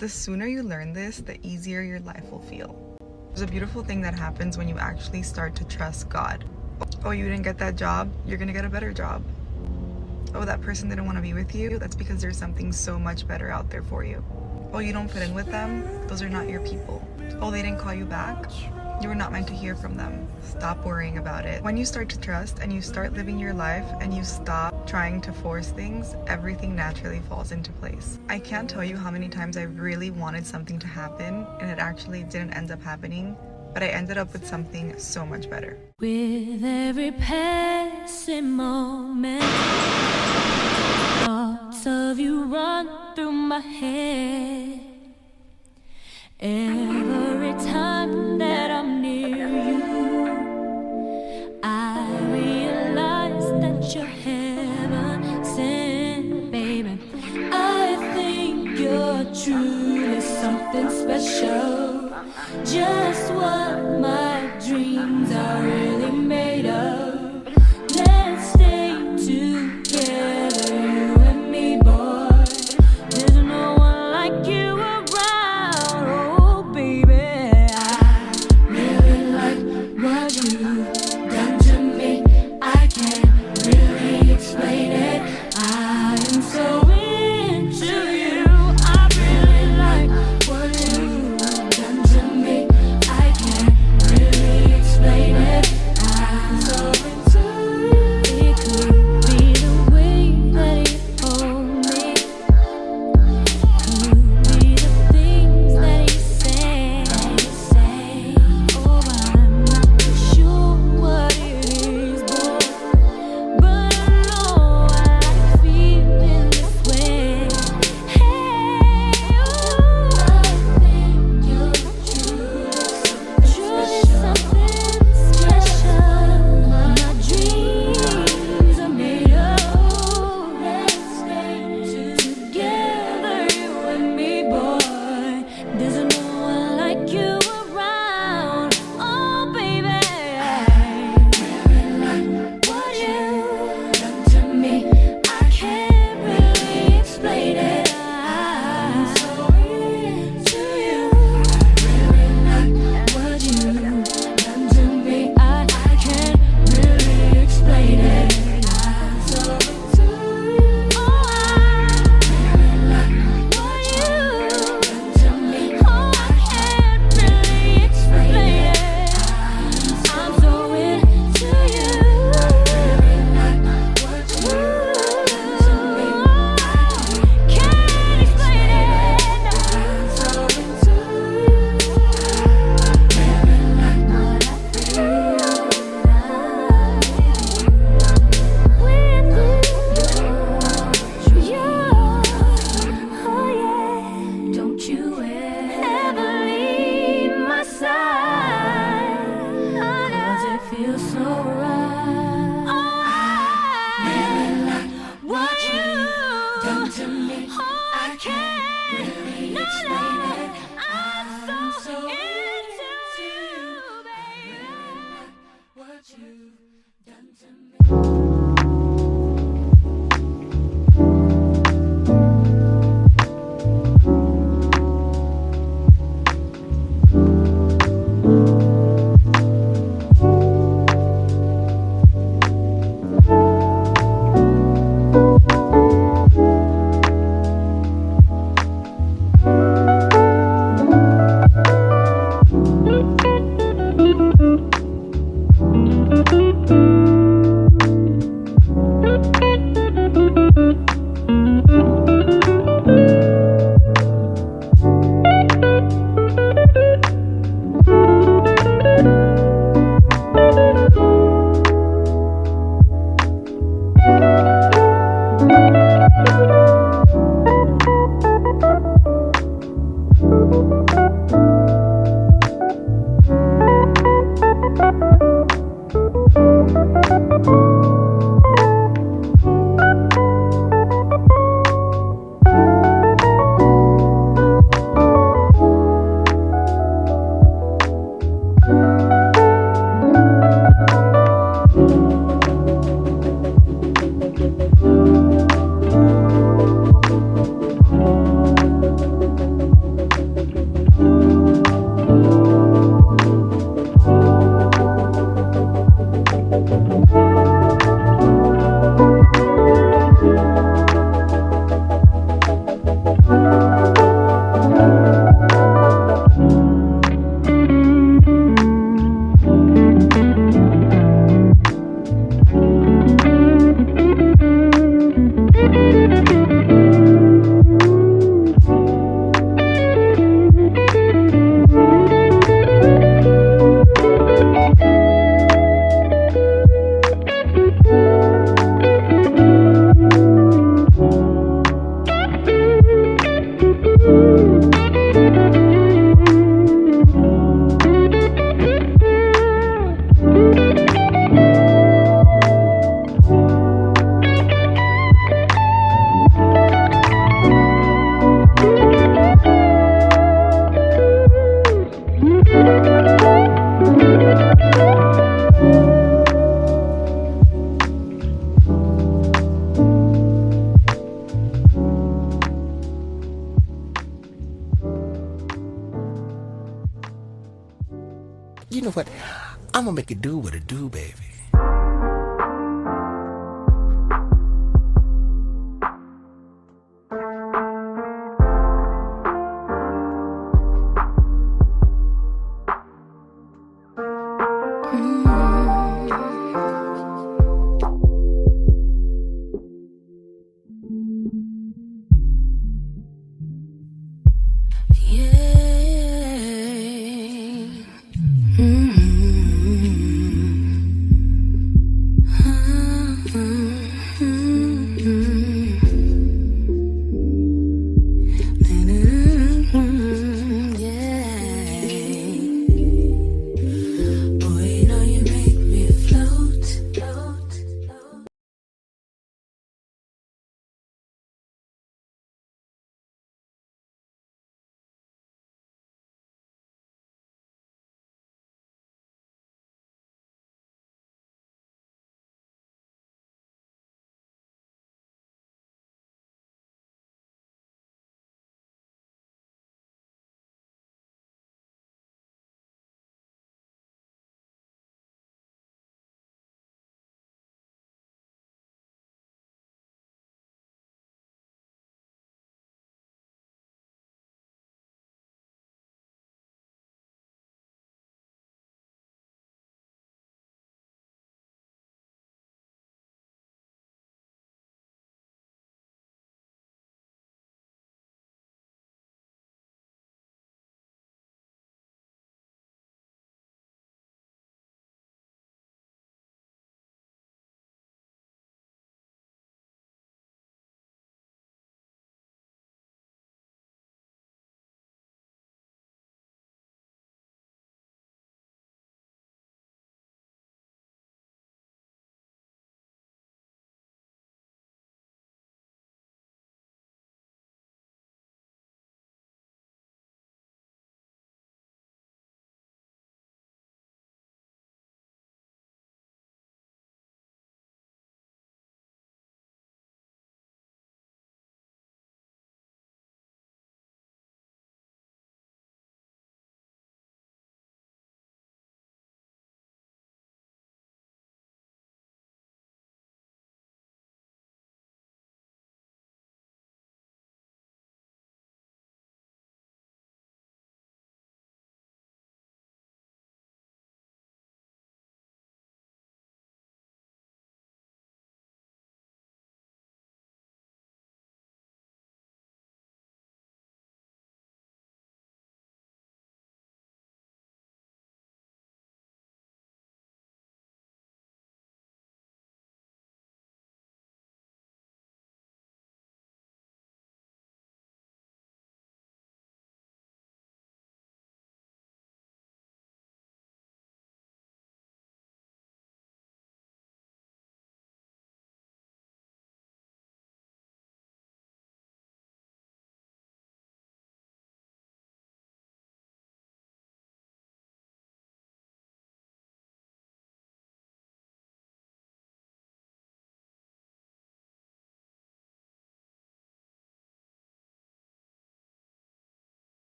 The sooner you learn this, the easier your life will feel. There's a beautiful thing that happens when you actually start to trust God. Oh, you didn't get that job? You're gonna get a better job. Oh, that person didn't want to be with you? That's because there's something so much better out there for you. Oh, you don't fit in with them? Those are not your people. Oh, they didn't call you back? You were not meant to hear from them. Stop worrying about it. When you start to trust and you start living your life and you stop trying to force things, everything naturally falls into place. I can't tell you how many times I really wanted something to happen and it actually didn't end up happening, but I ended up with something so much better. With every passing moment, thoughts of you run through my head. Every time that I'm near you, I realize that you're heaven sent, baby. I think you're truly something special. Just what my dreams are really made of. Let's stay together, you and me, boy. There's no one like you around, oh baby. I really like what you've done to me. I can't really explain it. I am so into you. I really like what you've done to me. I can't really explain it. I'm so You know what? I'm gonna make it do what it do, baby.